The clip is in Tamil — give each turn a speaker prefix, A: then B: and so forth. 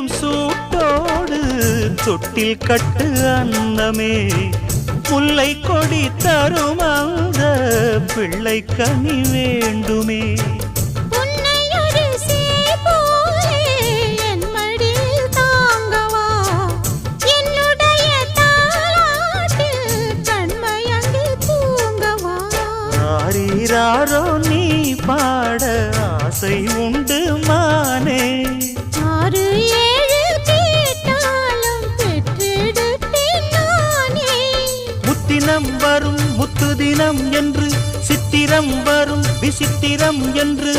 A: இளம் சூட்டோடு தொட்டில் கட்டு அன்னமே முல்லை கொடி தரும் அந்த பிள்ளை கனி வேண்டுமே யாரோ நீ பாட ஆசை உண்டு மானே
B: 6 7 கேட்டாலும் பெற்றெடுப்பேன் நானே
A: முத்தினம் வரும் முத்து தினம் என்று சித்திரம் வரும் விசித்திரம் என்று